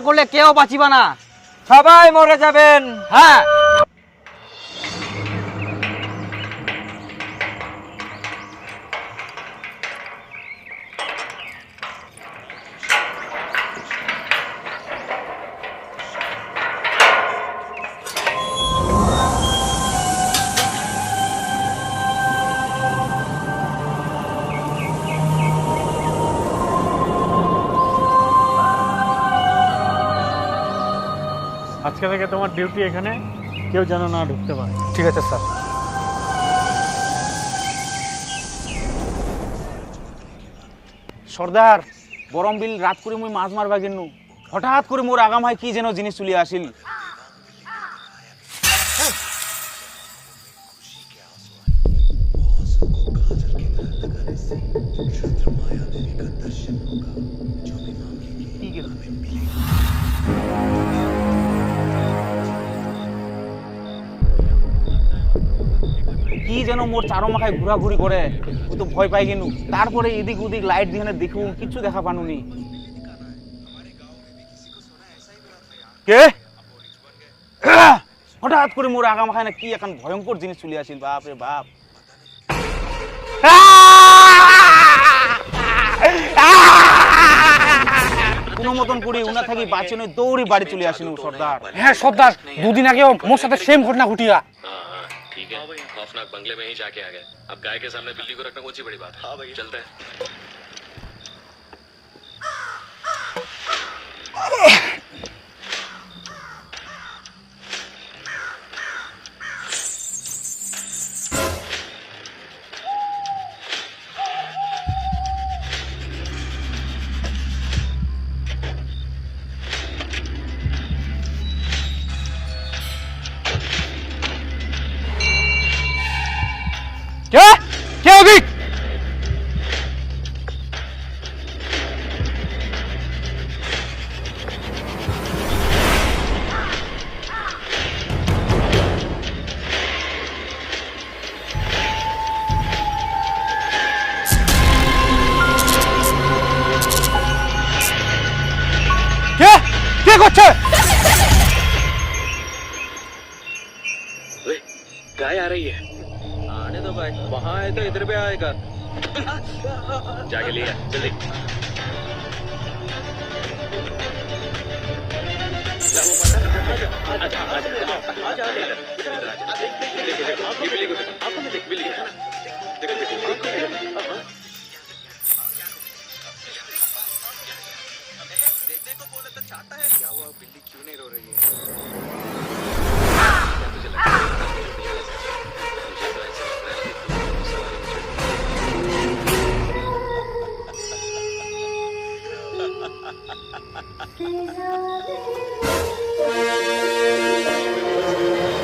করলে কেউ বাঁচিবা না, সবাই মরে যাবেন। হ্যাঁ। আজকে থেকে তোমার ডিউটি এখানে, কেউ যেন না ঢুকতে পারে। ঠিক আছে স্যার। সর্দার, গরম বিল রাত করে মুই মাছ মারবা গেনু, হঠাৎ করে মোর আগাম হয় কি যেন জিনিস চলে আসিল। কি যেন মোর চারো মাখায় ঘোরাঘুরি করে, ও তো ভয় পাই গেনু। তারপরে এদিক ওদিক লাইট দিয়ে দেখু, কিছু দেখা পানুনি। কে হঠাৎ করে মোর আগা মাখায় না কি এখন ভয়ঙ্কর জিনিস চলে আসিল, বাপ রে বাপ। কোনো মতন করি উনা থাকি বাঁচে নয়, দৌড়ি বাড়ি চলে আসিল সর্দার। হ্যাঁ সর্দার, দুদিন আগেও মোর সাথে সেম ঘটনা ঘটিয়া। ठीक है, खौफनाक बंगले में ही जाके आ गए। अब गाय के सामने बिल्ली को रखना कौन सी बड़ी बात है। हाँ भाई, चलते हैं। কে কে ওদিক? কে কে করছে? गाय आ रही है। आने दो भाई, वहाँ आए तो इधर भी आएगा। जाके लिया जल्दी। क्या हुआ, बिल्ली क्यों नहीं रो रही है?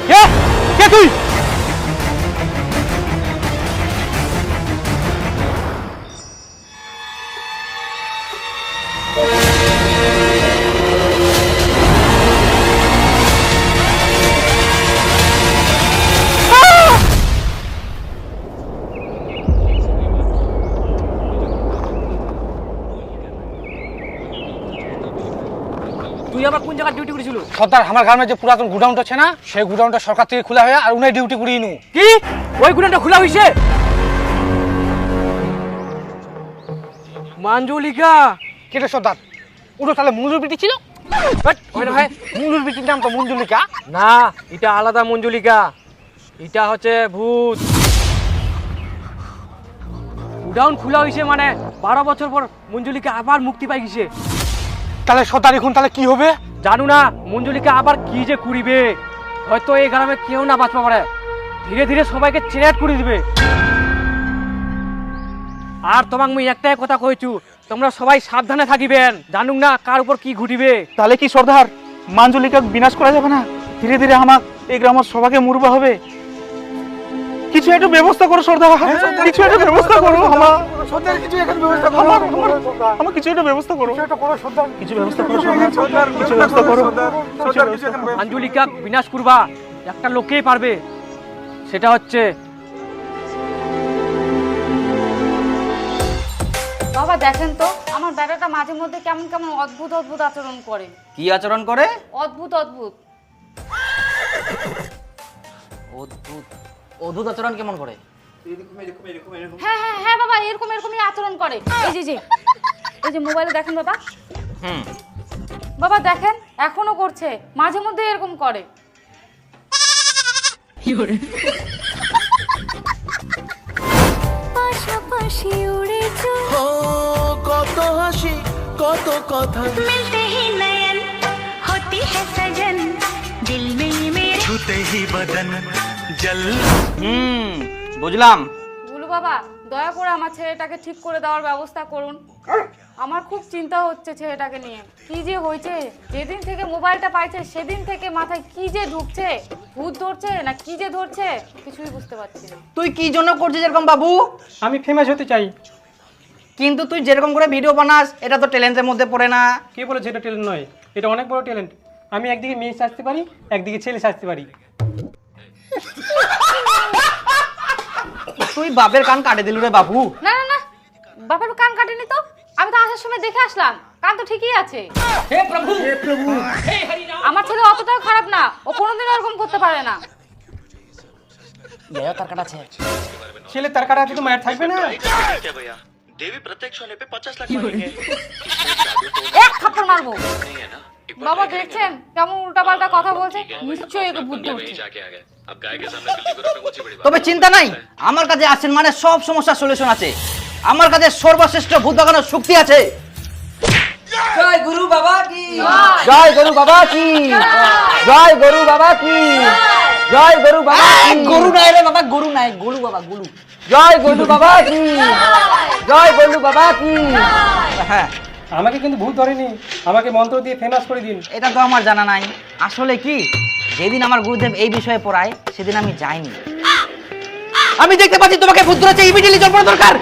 কে কে তুই? তুই আবার কোন জায়গায় ডিউটি করেছিল? সর্দার, আমার গ্রামে যে পুরাতন গুডাউনটা আছে না, সেই গুডাউনটা সরকার থেকে খোলা হয়ে আর উনাই ডিউটি করিয়ে নু। কি ওই গুণাটা খোলা হয়েছে? মঞ্জুলিকা কেটে সর্দার, ওটা তাহলে মঞ্জুর বিটি ছিল? ভাই, মঞ্জুর বিটির নাম তো মঞ্জুলিকা না, এটা আলাদা মঞ্জুলিকা, এটা হচ্ছে ভূত। গুডাউন খোলা হয়েছে মানে 12 বছর পর মঞ্জুলিকা আবার মুক্তি পাই গেছে। তাহলে সর্দার এখন তাহলে কি হবে? জানু না মঞ্জুলিকা আবার কি যে করিবে, হয়তো এই গ্রামে কেউ না বাঁচতে পারে, ধীরে ধীরে সবাইকে চেরাট করে দিবে। আর তোমাকে আমি একটাই কথা কইছু, তোমরা সবাই সাবধানে থাকিবেন, জানুক না কার উপর কি ঘটিবে। তাহলে কি সর্দার মাঞ্জলিকা বিনাশ করা যাবে না? ধীরে ধীরে আমার এই গ্রামের সবাইকে মরবা হবে। কিছু একটা ব্যবস্থা করো সর্দার, কিছু একটা ব্যবস্থা করো। আমার সর্দার কিছু এখানে ব্যবস্থা করো, আমার কিছু একটা ব্যবস্থা করো, কিছু একটা করো সর্দার, কিছু ব্যবস্থা করো সর্দার, কিছু ব্যবস্থা করো। মঞ্জুলিকা বিনাশ করবা একটা লোকেই পারবে, সেটা হচ্ছে বাবা বাবা দেখেন তো আমার বেটাটা মাঝে মধ্যে কেমন কেমন অদ্ভুত অদ্ভুত আচরণ করে। কি আচরণ করে? অদ্ভুত অদ্ভুত। অদ্ভুত অদ্ভুত আচরণ কেমন করে? হ্যাঁ হ্যাঁ হ্যাঁ বাবা, এরকমই আচরণ করে। এই যে মোবাইলে দেখেন বাবা। বাবা দেখেন এখনো করছে, মাঝে মধ্যে এরকম করে। পাশাপাশি উড়ে কত হাসি কত কথা মিলতে হি নয়ন होती है सजन दिल में मेरे छूते ही बदन जल বুঝলাম। গুলু বাবা দয়া করে আমার ছেলেটাকে ঠিক করে দেওয়ার ব্যবস্থা করুন। আমার খুব চিন্তা হচ্ছে ছেলেটাকে নিয়ে। কি যে হয়েছে, যেদিন থেকে মোবাইলটা পাইছে সেদিন থেকে মাথায় কি যে ঢুকছে, ভূত ধরছে না কি যে ধরছে কিছুই বুঝতে পারছি না। তুই কি জন্য করছিস এরকম বাবু? আমি ফেমাস হতে চাই। কিন্তু তুই যেরকম করে ভিডিও বানাস এটা তো ট্যালেন্টের মধ্যে পড়ে না। কে বলেছে এটা ট্যালেন্ট নয়? এটা অনেক বড় ট্যালেন্ট। আমি একদিকে মেয়ে সাজতে পারি, একদিকে ছেলে সাজতে পারি। তুই বাপের কান কাটে দিলু রে বাবু। না না না, বাপের কান কাটেনি তো। আমি তো আসার সময় দেখে আসলাম, কান তো ঠিকই আছে। হে প্রভু হে প্রভু। আমার ছেলে অতটাও খারাপ না, ও কোনোদিন এরকম করতে পারে না। তার কাটাছে ছেলে তার কাটা আছে তো মায়ের থাকবে না। क्या भैया देवी प्रत्यक्ष होने पे 50 लाख मांगेंगे। এক থাপ্পড় মারবো। नहीं है ना? एक बार বাবা দেখছেন কেমন উল্টাপাল্টা কথা বলছে, নিশ্চয়ই একে ভূত बंगले में ধরছে। ही जाके आ गए। अब गाय के सामने बिल्ली को रखना मुझे बड़ी बात তবে চিন্তা নাই, আমার কাছে আছেন মানে সব সমস্যার সলিউশন আছে। আমার কাছে সর্বশ্রেষ্ঠ ভূত ভাগানোর শক্তি আছে। জয় গুরু বাবা কি জয়, গরু বাবা কি জয়, গরু বাবা কি জয়, গরু বাবা কি। গরু নাই রে বাবা, গরু নাই, গরু বাবা গরু। জয় গরু বাবা কি জয়, গরু বাবা কি। হ্যাঁ আমাকে কিন্তু ভূত ধরেনি, আমাকে মন্ত্র দিয়ে ফেমাস করে দিন। এটা তো আমার জানা নাই। আসলে কি, যেদিন আমার গুরুদেব এই বিষয়ে পড়ায় সেদিন আমি যাইনি। আমি দেখতে পাচ্ছি তোমাকে ভূত ধরেছে, ইমিডিয়েটলি জল পড়া দরকার।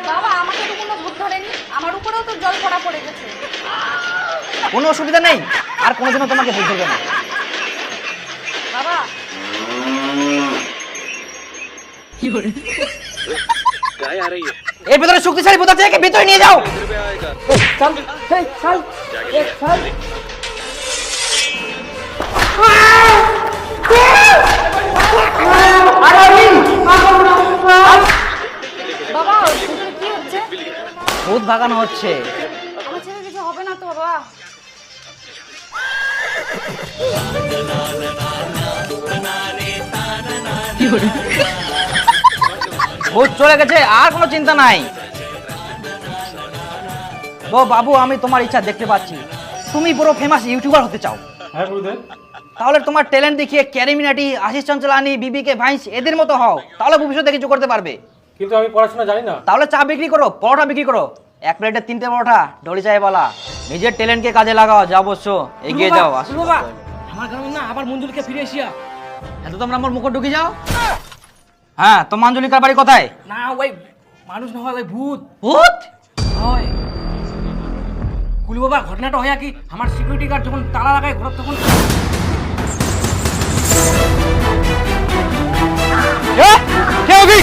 বাবা আমাকে তো কোনো ভূত ধরেনি, আমার উপরেও তো জল পড়া পড়ে গেছে। কোনো অসুবিধা নেই, আর কোনোদিনও তোমাকে ভূত ধরবে না। বাবা गाय आ रही है। এর ভিতরে শক্তিশালী ভূত আছে, একে ভিতরে নিয়ে যাও। इधर पे आएगा। চল এই চল जाके চল। বাবা ভিতরে কি হচ্ছে? ভূত ভাগানো হচ্ছে। আমার ছেলে কিছু হবে না তো বাবা? ভূত চলে গেছে, আর কোনো চিন্তা নাই। তো বাবু আমি তোমার ইচ্ছা দেখতে পাচ্ছি, তুমি পুরো ফেমাস ইউটিউবার হতে চাও। হ্যাঁ গুরুদেব। তাহলে তোমার ট্যালেন্ট দেখিয়ে ক্যারিমিনাটি, আশিস চঞ্চলানি, বিবিকে ভাইস এদের মতো হও, তাহলে ভবিষ্যতে কিছু করতে পারবে। কিন্তু আমি পড়াশোনা জানি না। তাহলে চা বিক্রি করো, পরোটা বিক্রি করো, এক প্লেটে 3টে পরোটা, ডলি চাইওয়ালা। নিজের ট্যালেন্টকে কাজে লাগাও, যা অবশ্য এগিয়ে যাও। গুলু বাবা আমার গ্রামে না আবার মঞ্জুলিকে ফিরে আসিয়া। এত তোমরা আমার মুখে ঢুকে যাও। হ্যাঁ তো মাঞ্জলিকার বাড়ি কোথায়? না ওই মানুষ না হয় ওই ভূত ভূত? হয়। গুলু বাবা ঘটনাটা হয় কি, আমার সিকিউরিটি গার্ড যখন তালা লাগায় ঘর তখন কে হবি?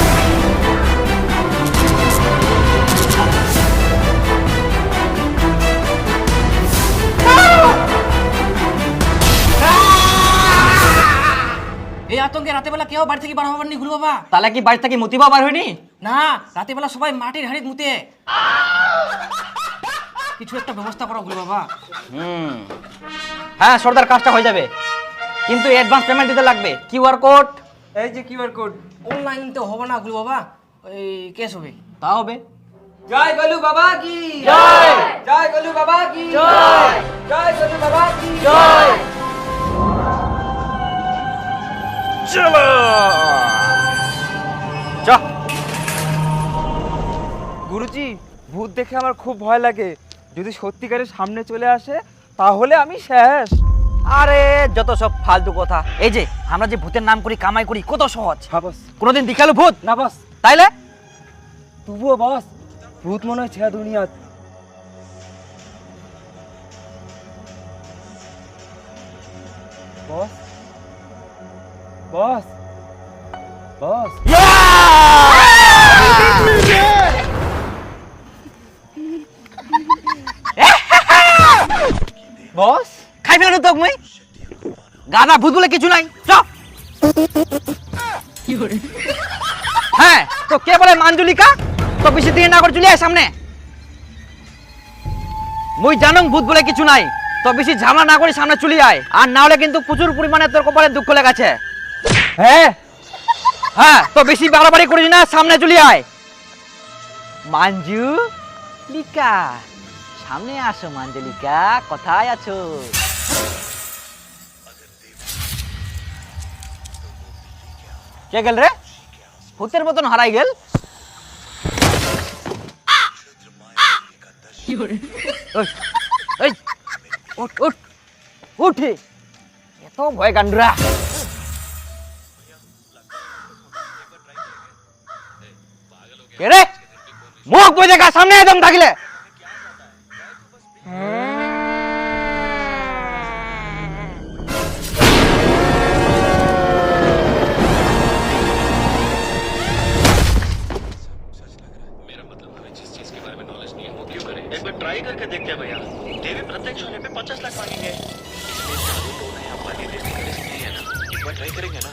এই আতঙ্কে রাতে বেলা কেউ বাড়ি থেকে বার হবার নি গুলু বাবা। তাহলে কি বাড়ি থেকে মতিবা বার হয়নি? না রাতে বেলা সবাই মাটির হাড়ি মুতে। কিছু একটা ব্যবস্থা করো গুলু বাবা। হ্যাঁ সর্দার, কাজটা হয়ে যাবে, কিন্তু অ্যাডভান্স পেমেন্ট দিতে লাগবে। কিউআর কোড, এই যে কিউআর কোড অনলাইন তো হবে না গুলু বাবা, ওই কেস হবে। তা হবে। জয় গলু বাবা কি জয়, জয় গলু বাবা কি জয়, জয় গলু বাবা কি জয়। চলো গুরুজি ভূত দেখে আমার খুব ভয় লাগে, যদি সত্যিকারের সামনে চলে আসে তাহলে আমি শেষ। আরে যত সব ফালতু কথা। এই যে আমরা যে ভূতের নাম করি কামাই করি, কত সহজ। হ্যাঁ বস। কোনোদিন দেখালো ভূত? না বস। তাইলে তবুও বস ভূত মনে হয় ছেড়া দুনিয়া। বস বস বস বস খাই ফেলেন তো মই গানা ভূত বলে কিছু নাই চ হ্যাঁ তো কে বলে মাঞ্জুলিকা তো বেশি দিন না করে চলে আয় সামনে মই জানং ভূত বলে কিছু নাই তো বেশি ঝামেলা না করে সামনে চলে আয় আর না হলে কিন্তু প্রচুর পরিমাণে তোর কপালে দুঃখ লেগেছে হ্যাঁ হ্যাঁ তো বেশি বাড়াবাড়ি করিস না সামনে চলে আয় মাঞ্জুলিকা সামনে আসো মাঞ্জুলিকা কোথায় আছো কে গেল রে ভূতের মতন হারাই গেল উঠে এত ভয় গান্ডুরা কে রে মুখ বুঝে গা সামনে একদম থাকলে एक बार ट्राई करके देखते हैं भैया देवी प्रत्यक्ष होने पे 50 लाख मांगेंगे इसमें जादू टोना या पानी देवी का रिस्क नहीं है ना एक बार ट्राई करेंगे ना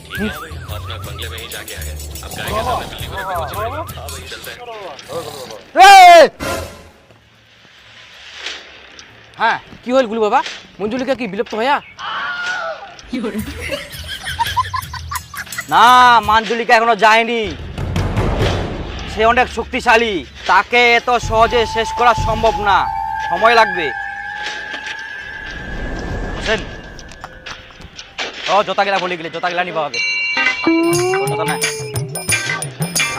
ठीक है भाई अपना बंगले में ही जाके आ गए अब गाय के सामने बिल्ली को लेकर चलेगा हाँ भाई चलते हैं হ্যাঁ কি হল গুলু বাবা মঞ্জুলিকা কি বিলুপ্ত হয়া না মাঞ্জুলিকা এখনো যায়নি সে অনেক শক্তিশালী তাকে এত সহজে শেষ করা সম্ভব না সময় লাগবে আসেন ও জোতা গেলা বলে গেলে জোতা গেলা নিবা হবে জোতা না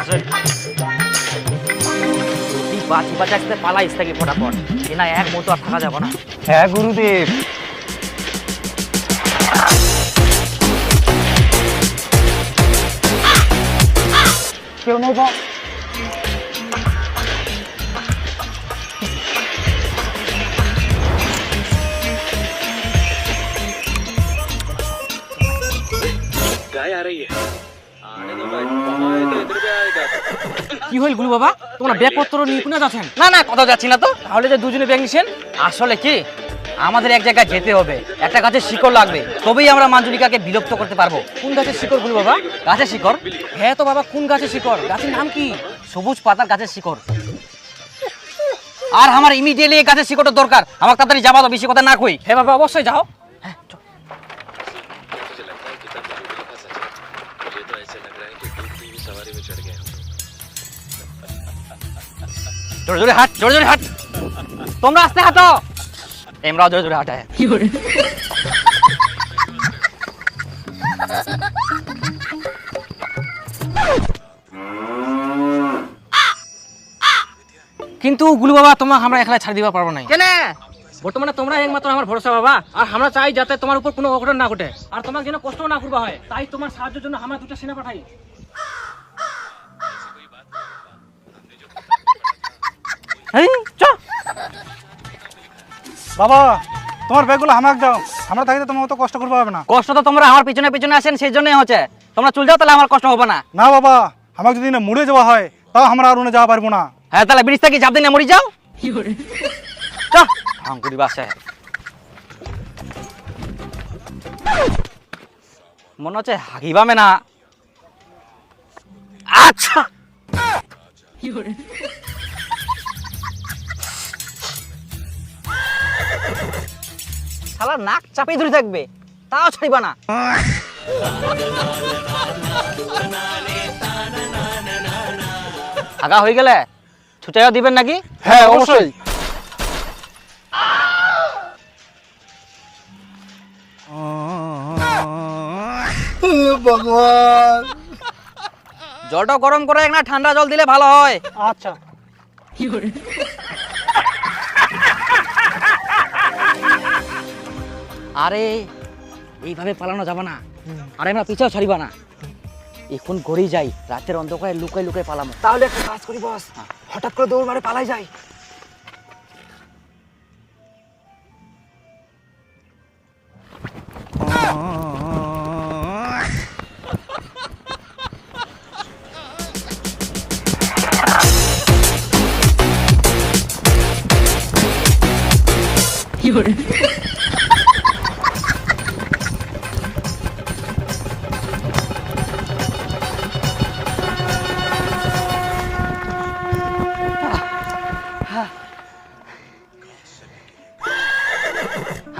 আসেন তুই বাঁচি বাঁচাতে পালাইস থাকি ফটাফট এ না এক মতো আর থাকা যাবে না হ্যাঁ গুরুদেব কেউ নেই বস गाय आ रही है आने दो भाई वहाँ है तो इधर भी आएगा কি হল গুলু বাবা তোমরা ব্যাগপত্র নিয়ে কোনা যাচ্ছেন না না কোথাও যাচ্ছি না তো তাহলে যে দুজনে ব্যাগ নিছেন আসলে কি আমাদের এক জায়গায় যেতে হবে একটা গাছের শিকড় লাগবে তবেই আমরা মাঞ্জুলিকাকে বিলুপ্ত করতে পারবো কোন গাছের শিকড় গুলু বাবা গাছের শিকড় হ্যাঁ তো বাবা কোন গাছের শিকড় গাছের নাম কি সবুজ পাতার গাছের শিকড় আর আমার ইমিডিয়েটলি এই গাছের শিকড়টা দরকার আমাকে তাড়াতাড়ি যাবা তো বেশি কথা না কই হ্যাঁ বাবা অবশ্যই যাও मुझे तो ऐसे लग रहा है कि दूध की सवारी में चढ़ गया জোরে জোরে হাঁট জোরে জোরে হাঁট তোমরা আস্তে হাঁটো এমরাও জোরে জোরে হাঁটায় কিন্তু গুলু বাবা তোমাকে আমরা একলা ছাড় দিবা পারবো না কেন বর্তমানে তোমরা একমাত্র আমার ভরসা বাবা আর আমরা চাই যাতে তোমার উপর কোনো অঘটন না ঘটে আর তোমাকে যেন কষ্ট না করবা হয় তাই তোমার সাহায্যের জন্য আমরা দুটো সেনা পাঠাই এই চ বাবা তোমার ব্যাগগুলো আমাকে দাও আমরা থাকতে তোমার অত কষ্ট করবো হবে না কষ্ট তো তোমরা আমার পিছনে পিছনে আসেন সেই জন্যই হচ্ছে তোমরা চলে যাও তাহলে আমার কষ্ট হবে না না বাবা আমাকে যদি না মুড়ে যাওয়া হয় তাও আমরা আর উনে যাওয়া পারবো না হ্যাঁ তাহলে ব্রিজ থেকে ঝাঁপ দিয়ে মরি যাও চ হাঙ্কুরি বাসে মনে হচ্ছে হাগিবামে না আচ্ছা শালা নাক চাপিয়ে ধরে থাকবে তাও ছাড়িবা না আগা হয়ে গেলে ছুটাইও দিবেন নাকি হ্যাঁ অবশ্যই ভগবান জলটা গরম করে না ঠান্ডা জল দিলে ভালো হয় আচ্ছা আরে এইভাবে পালানো যাবে না আরে আমরা পিছাও ছাড়িবা না এখন ঘরেই যাই রাতের অন্ধকারে লুকাই লুকাই পালামো তাহলে একটা কাজ করি বস হঠাৎ করে দৌড় মারে পালাই যাই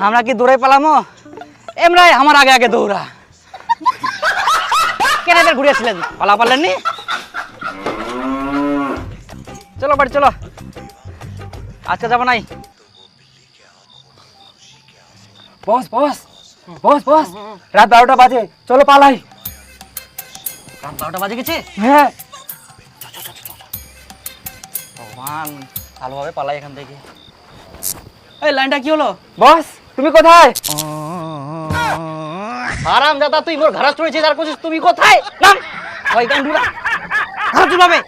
আমরা কি দৌড়াই পালামো? এমরাই আমার আগে আগে দৌড়া। কেন এবার ঘুরিয়েছিলেন, পালা পারলেননি? চলো বাড়ি চলো, আজকে যাবো নাই। বস বস বস বস, রাত 12টা বাজে, চলো পালাই। রাত 12টা বাজে গেছে? হ্যাঁ। ভগবান, ভালোভাবে পালাই এখান থেকে। এই লাইনটা কি হলো? বস তুমি কোথায়? আরাম দাদা, তুই মোর ঘাড়া চড়েছিস আর করছিস তুমি কোথায়? নাম ওই গান্ডুরা ঘাড়া চড়াবে।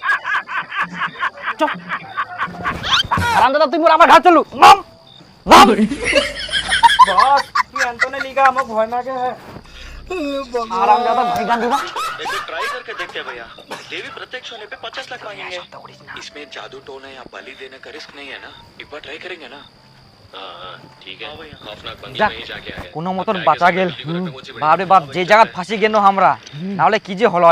চল আরাম দাদা, তুই মোর আমার ঘাড় চলু। নাম নাম। বস কি আন্তনে লিগা আমাকে ভয় লাগে। আরাম দাদা ভাই গান্ডুরা। एक बार ट्राई करके देखते हैं भैया। देवी प्रत्यक्ष होने पे 50 लाख मांगेंगे। इसमें जादू टोना या बलि देने का रिस्क नहीं है ना? एक बार ट्राई करेंगे ना? हाँ ठीक है भैया, खौफनाक बंगले में ही जाके आए। কোনো মতন বাঁচা গেল। বাপরে বাপ, যে জায়গা ফাঁসি গেল আমরা, না হলে কি যে হলো।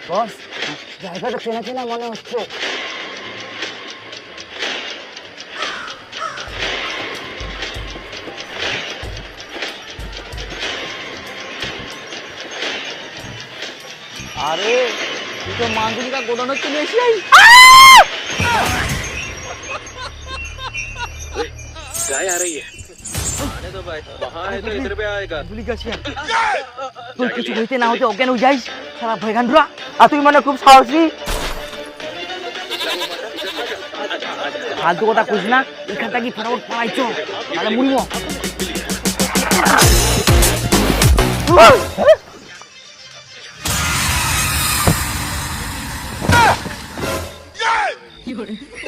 বস জায়গাটা চেনা চেনা মনে হচ্ছে। আরে তুই তো মাঞ্জুলিকা গোডাউনে চলে এসেছিস। गाय आ रही है। आने दो भाई, वहाँ है तो इधर पे आएगा। গুলি গেছে। তুই কিছু হইতে না হইতে অজ্ঞান হয়ে যাইস সারা ভয় গান্ডুরা। আর তুই মানে খুব সাহসী। ফালতু কথা কইস না, এখানটা কি ফটাফট পালাইছো, তাহলে মুড়িব।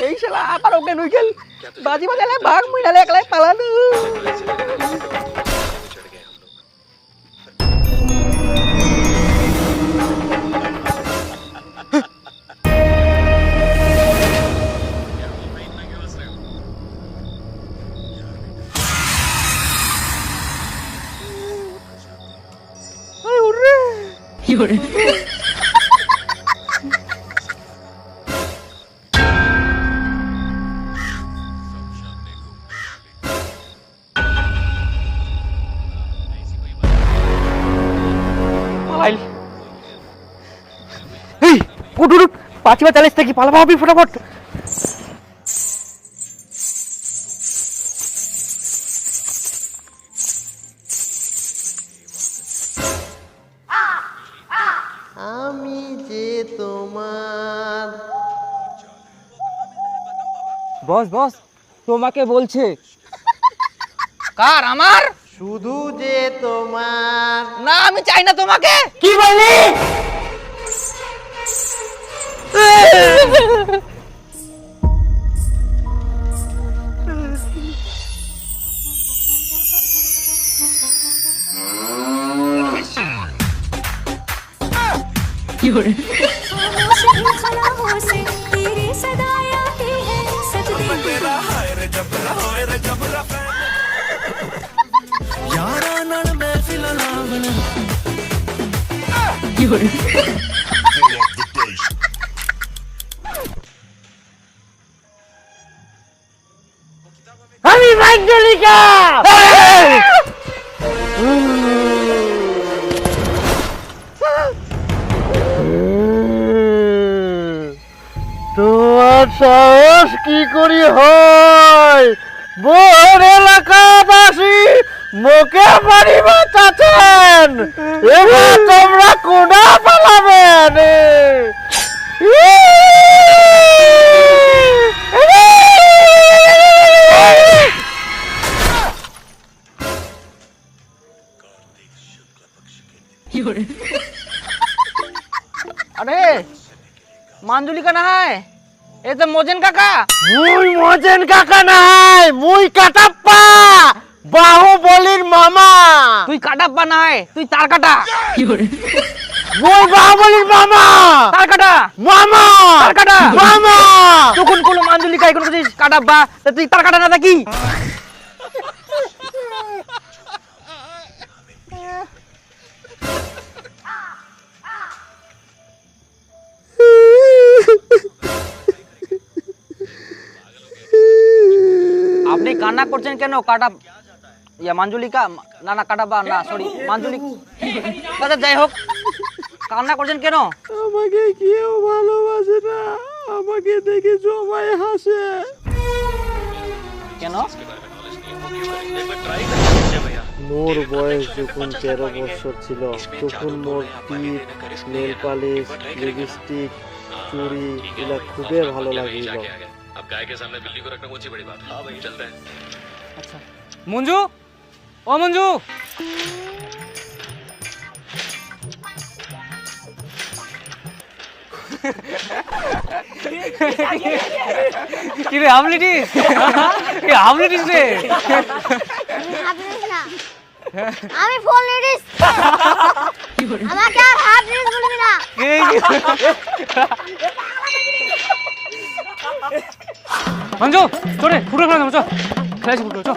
এই শালা আবার অজ্ঞান হয়ে গেল। বাজি বাজালে ভাগ, মুইনালে একলাই পালানো। এই উঠ উঠ, পাঁচিবা চালিস থেকে পালাবা হবি ফটাফট। আমি যে তোমার। বস বস তোমাকে বলছে। কার? আমার? শুধু যে তোমার। না, আমি চাই না তোমাকে। কি বললি? আমি মাঞ্জলিকা। তোমার সাহস কি করি হয়? বোর এলাকাবাসী মুখে মারিবা চাচ্ছেন, এবার তোমরা কোনা পালাবেন। আরে মাঞ্জুলিকা না হয় এ তো মজেন কাকা। মুই মজেন কাকা নাই, মুই কাটাপ্পা, বাহুবলীর মামা। তুই কাটাপ্পা না হয়, তুই তার কাটা। মুই বাহুবলীর মামা। তার কাটা মামা। তার কাটা মামা। তখন কোনো মাঞ্জুলিকা এখন বলছিস কাটাপ্পা, তা তুই তার কাটা না তা কি? আপনি কান্না করছেন কেন? কাটা ইয়া মাঞ্জুলিকা না না কাটাবা না সরি মাঞ্জুলিকা, আচ্ছা যাই হোক, কান্না করছেন কেন? আমাকে কেউ ভালোবাসে না, আমাকে দেখে সবাই হাসে। কেন? মোর বয়স যখন 13 বছর ছিল তখন মোর টিপ, নেল পালিশ, লিপস্টিক, চুড়ি এগুলা খুবই ভালো লাগিল। মঞ্জু, ও মঞ্জু, কি রে হামলিটিস? হামলিটিস রে? আমি ফুল লেডিস, আমাকে আর হাফ লেডিস বলবি না। মঞ্জু চলে ফুটবল খেলা চল, খেলাছি ফুটবল চল।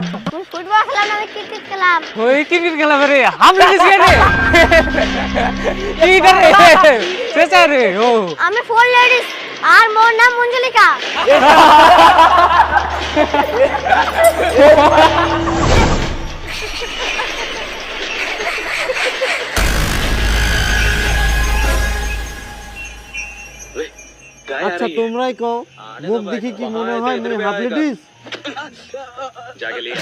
ফুটবল খেলা না, ক্রিকেট খেলাম। ওই ক্রিকেট খেলা রে হামলিটিস কে রে? কি রে চেঁচা রে? ও আমি ফুল লেডিস আর মোর নাম মঞ্জুলিকা। আচ্ছা তোমরাই কও, মুখ দেখি কি মনে হয় মুই হাফ লেডিস? जाके लिए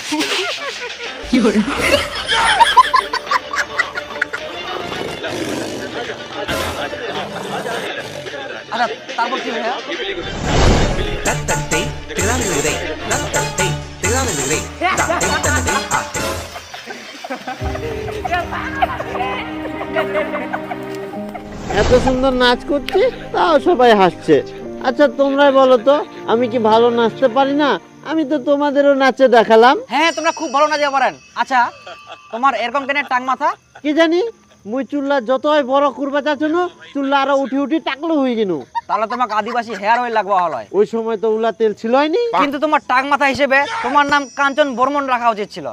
আচ্ছা তারপর কি ভাইয়া? এত সুন্দর নাচ করছে তাও সবাই হাসছে। আচ্ছা তোমরাই বলো তো, আমি কি ভালো নাচতে পারি না? আমি তো তোমাদেরও নাচে দেখালাম। হ্যাঁ তোমরা খুব ভালো নাচতে পারেন। আচ্ছা তোমার এরকম কেন টাং মাথা? কি জানি, মুই চুল্লা যতই বড় করবা চাচ্ছনো চুল্লা আরো উঠি উঠি টাকলো হয়ে গেল। তাহলে তোমাকে আদিবাসী হেয়ার অয়েল লাগবা হলো। ওই সময় তো উলা তেল ছিলই নি। কিন্তু তোমার টাং মাথা হিসেবে তোমার নাম কাঞ্চন বর্মন রাখা উচিত ছিল।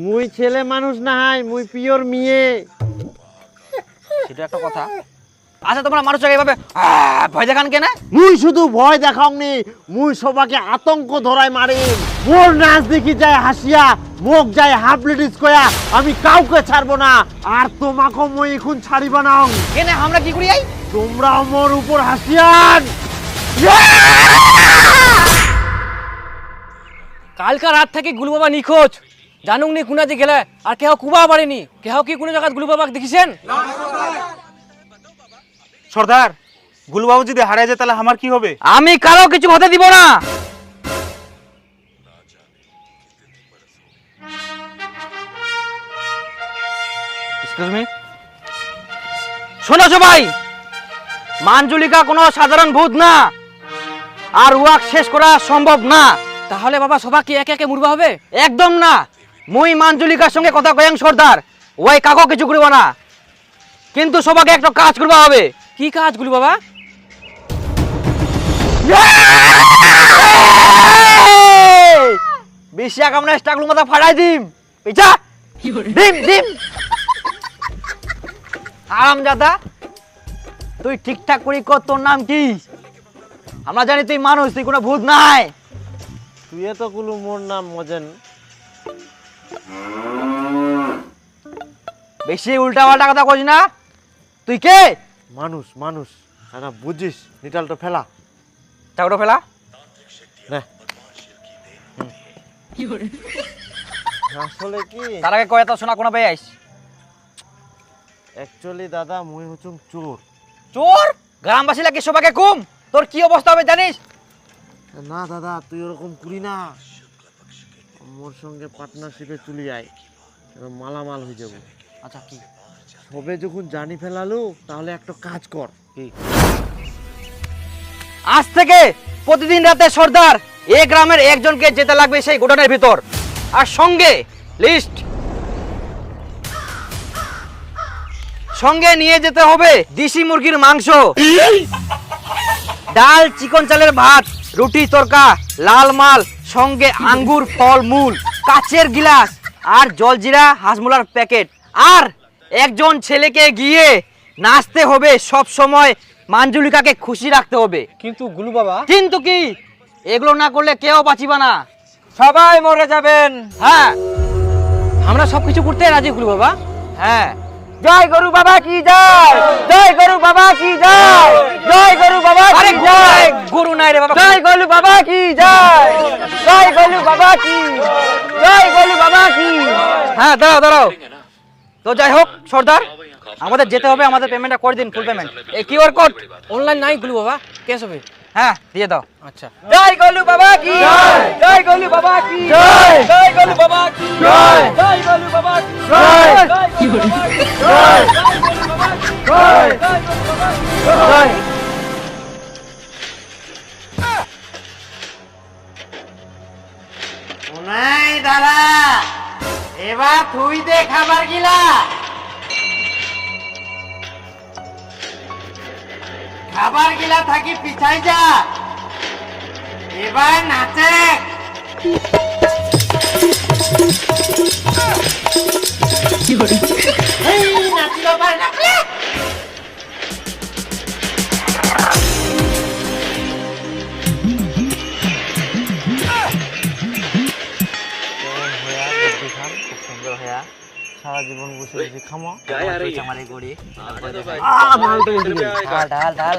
মুই ছেলে মানুষ না হাই, মুই পিওর মেয়ে। সেটা একটা কথা। আচ্ছা তোমরা মানুষকে এইভাবে ভয় দেখান কেন? মুই শুধু ভয় দেখাও নি, মুই সবাকে আতঙ্ক ধরাই মারি। মোর নাচ দেখি যায় হাসিয়া, মুখ যায় হাফ লেডিস কয়া, আমি কাউকে ছাড়বো না। আর তোমাকে মই এখন ছাড়িবা না। কেন আমরা কি করি? তোমরাও মোর উপর হাসিয়ান। কালকা রাত থেকে গুলু বাবা নিখোঁজ, জানুক নি কুনাতে গেলে, আর কেহ কুবা পারেনি। কেহ কি কোনো জায়গায় গুলু বাবাকে দেখিছেন? সর্দার, গুলুবাবু যদি হারিয়ে যায় তাহলে আমার কি হবে? আমি কারো কিছু হতে দিব না। এক্সকিউজ মি, শোনো সবাই, মাঞ্জুলিকা কোনো সাধারণ ভূত না, আর ওয়াক শেষ করা সম্ভব না। তাহলে বাবা সবাইকে একে একে মুরবা হবে? একদম না। মুই মাঞ্জুলিকার সঙ্গে কথা কয়াং সর্দার, ওই কাকো কিছু করব না, কিন্তু সবাইকে একটা কাজ করবা হবে। কি কাজ গুলু বাবা? বেশি কামনা স্টাকলু মাথা ফাড়াই দিম। পিছা ডিম ডিম আরাম জাদা, তুই ঠিকঠাক করি কর। তোর নাম কি? আমরা জানি তুই মানুষ, তুই কোনো ভূত নাই। তুই এত কুলু, মোর নাম মজেন। বেশি উল্টা পাল্টা কথা কইস না। তুই কে? মানুষ মানুষ, না বুঝিস? নিটালটা ফেলা, চাকরো ফেলা না আসলে কি, তার আগে কয়ে তো শোনা কোনো পেয়ে আইস। অ্যাকচুয়ালি দাদা মুই হচ্ছুম চোর। চোর? গ্রামবাসী লাগে সবাইকে কুম, তোর কি অবস্থা হবে জানিস? না দাদা তুই ওরকম করি না, মোর সঙ্গে পার্টনারশিপে চলে আয়, মালামাল হয়ে যাব। আচ্ছা কি? সবে যখন জানি ফেলালু তাহলে একটা কাজ কর, আজ থেকে প্রতিদিন রাতে সর্দার এই গ্রামের একজনকে যেতে লাগবে সেই গোডাউনের ভিতর, আর সঙ্গে লিস্ট সঙ্গে নিয়ে যেতে হবে দেশি মুরগির মাংস, ডাল, চিকন চালের ভাত, রুটি তরকা, লাল মাল, সঙ্গে আঙ্গুর, ফল মূল, কাচের গিলাস আর জলজিরা হাজমোলার প্যাকেট। আর একজন ছেলেকে গিয়ে নাচতে হবে, সব সময় মাঞ্জুলিকাকে খুশি রাখতে হবে। কিন্তু গুলু বাবা, কিন্তু কি, এগুলো না করলে কেউ বাঁচিবা না, সবাই মরে যাবেন। হ্যাঁ আমরা সবকিছু করতে রাজি গুলু বাবা। হ্যাঁ, জয় গরু বাবা কি জয়, জয় গরু বাবা কি জয়, জয় গরু বাবা আরে কি জয়, গরু নাই রে বাবা, জয় গরু বাবা কি জয়, জয় গরু বাবা কি, জয় গরু বাবা কি। হ্যাঁ দাঁড়াও দাঁড়াও। তো যাই হোক সর্দার, আমাদের যেতে হবে, আমাদের পেমেন্টটা করে দিন, ফুল পেমেন্ট। এই কিউআর কোড অনলাইন নাই গুলু বাবা, ক্যাশ হবে। হ্যাঁ দিয়ে দাও। আচ্ছা, জয় গরু বাবা কি জয়, জয় গরু বাবা কি জয়, জয় গরু বাবা কি জয়, জয় গরু বাবা কি জয়, জয় গরু বাবা কি জয়, জয় জয়। নাই দাদা, এবার তুই দে খাবার গিলা। খাবার গিলা থাকি পিছাই যা, এবার নাচে। এই নাচিল পারে না। সারা জীবন বসে বসে খামো, गाय आ रही है। আমার এই গড়ি हाँ, तो भाई। ঢাল ঢাল ঢাল।